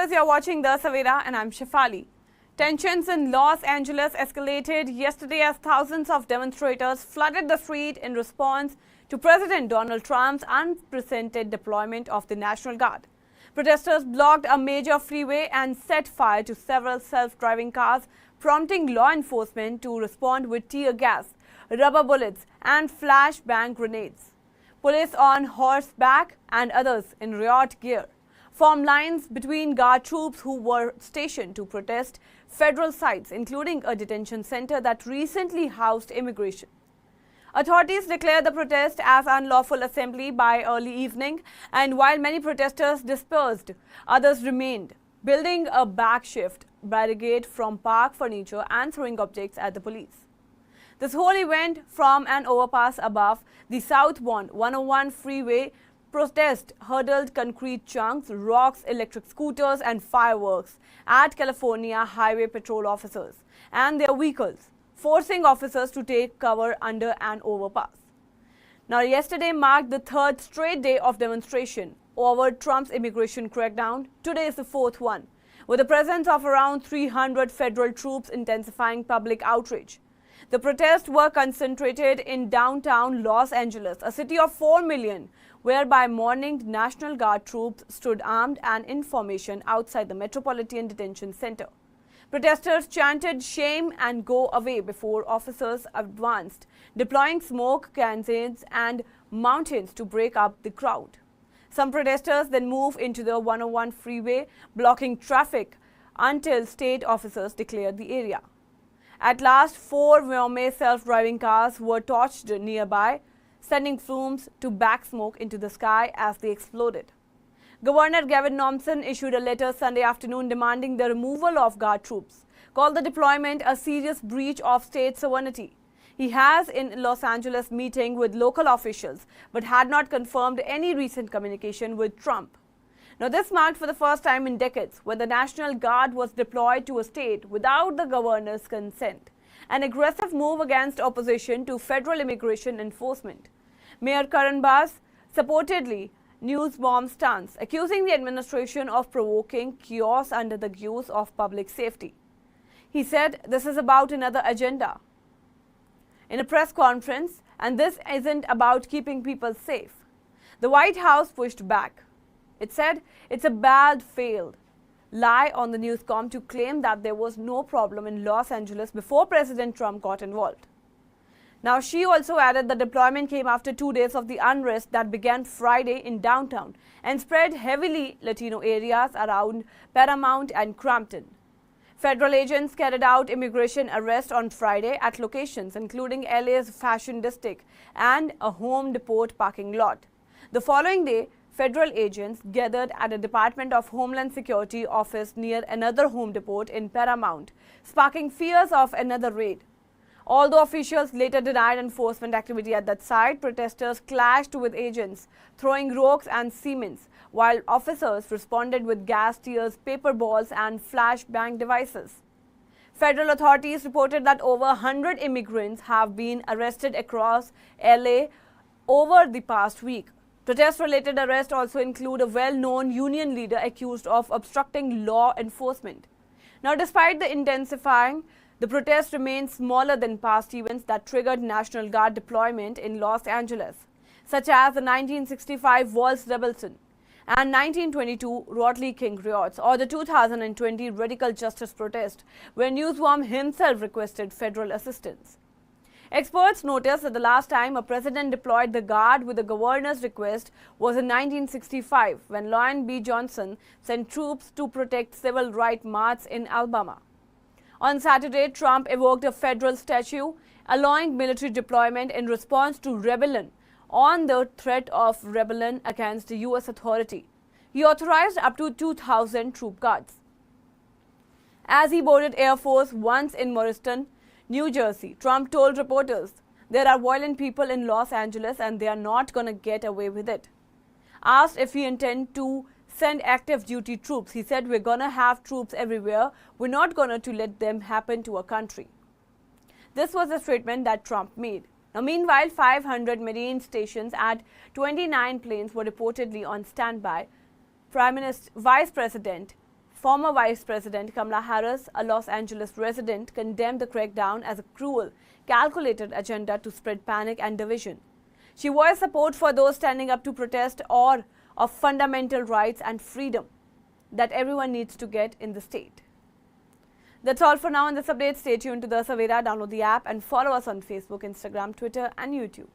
viewers, you're watching The Savera and I'm Shefali. Tensions in Los Angeles escalated yesterday as thousands of demonstrators flooded the street in response to President Donald Trump's unprecedented deployment of the National Guard. Protesters blocked a major freeway and set fire to several self-driving cars, prompting law enforcement to respond with tear gas, rubber bullets and flashbang grenades. Police on horseback and others in riot gear formed lines between guard troops who were stationed to protest federal sites, including a detention center that recently housed immigration. Authorities declared the protest as unlawful assembly by early evening, and while many protesters dispersed, others remained, building a makeshift barricade from park furniture and throwing objects at the police. This whole event from an overpass above the southbound 101 freeway. Protest hurled concrete chunks, rocks, electric scooters and fireworks at California Highway Patrol officers and their vehicles, forcing officers to take cover under an overpass. Now, yesterday marked the third straight day of demonstration over Trump's immigration crackdown. Today is the fourth one, with the presence of around 300 federal troops intensifying public outrage. The protests were concentrated in downtown Los Angeles, a city of 4 million, where by morning National Guard troops stood armed and in formation outside the Metropolitan Detention Center. Protesters chanted "Shame" and "Go away" before officers advanced, deploying smoke grenades and mountains to break up the crowd. Some protesters then moved into the 101 freeway, blocking traffic until state officers declared the area. At last, 4 Wyoming self-driving cars were torched nearby, sending fumes to black smoke into the sky as they exploded. Governor Gavin issued a letter Sunday afternoon demanding the removal of guard troops, called the deployment a serious breach of state sovereignty. He has in Los Angeles meeting with local officials but had not confirmed any recent communication with Trump. Now, this marked for the first time in decades when the National Guard was deployed to a state without the governor's consent, an aggressive move against opposition to federal immigration enforcement. Mayor Karan Bass supportedly newsbomb stance, accusing the administration of provoking chaos under the guise of public safety. He said this is about another agenda in a press conference, and this isn't about keeping people safe. The White House pushed back. It said it's a bad failed lie on the newscom to claim that there was no problem in Los Angeles before President Trump got involved. Now, she also added the deployment came after 2 days of the unrest that began Friday in downtown and spread heavily Latino areas around Paramount and Crampton. Federal agents carried out immigration arrests on Friday at locations including LA's Fashion District and a Home Depot parking lot. The following day, federal agents gathered at a Department of Homeland Security office near another Home Depot in Paramount, sparking fears of another raid. Although officials later denied enforcement activity at that site, protesters clashed with agents, throwing rocks and cements, while officers responded with gas tears, paper balls and flashbang devices. Federal authorities reported that over 100 immigrants have been arrested across LA over the past week. Protest-related arrests also include a well-known union leader accused of obstructing law enforcement. Now, despite the intensifying, the protests remain smaller than past events that triggered National Guard deployment in Los Angeles, such as the 1965 Waltz Rebellion and 1922 Rodney King riots, or the 2020 Radical Justice protest, where Newsom himself requested federal assistance. Experts noticed that the last time a president deployed the Guard with the governor's request was in 1965, when Lyndon B. Johnson sent troops to protect civil rights marches in Alabama. On Saturday, Trump evoked a federal statute allowing military deployment in response to rebellion on the threat of rebellion against the U.S. authority. He authorized up to 2,000 troop guards. As he boarded Air Force One in Morristown, New Jersey, Trump told reporters, "There are violent people in Los Angeles and they are not going to get away with it." Asked if he intended to send active duty troops, he said, "We're going to have troops everywhere. We're not going to let them happen to our country." This was a statement that Trump made. Now, meanwhile, 500 Marine stations at 29 planes were reportedly on standby. Vice President Former Vice President Kamala Harris, a Los Angeles resident, condemned the crackdown as a cruel, calculated agenda to spread panic and division. She voiced support for those standing up to protest or of fundamental rights and freedom that everyone needs to get in the state. That's all for now in this update. Stay tuned to the Savera, download the app and follow us on Facebook, Instagram, Twitter and YouTube.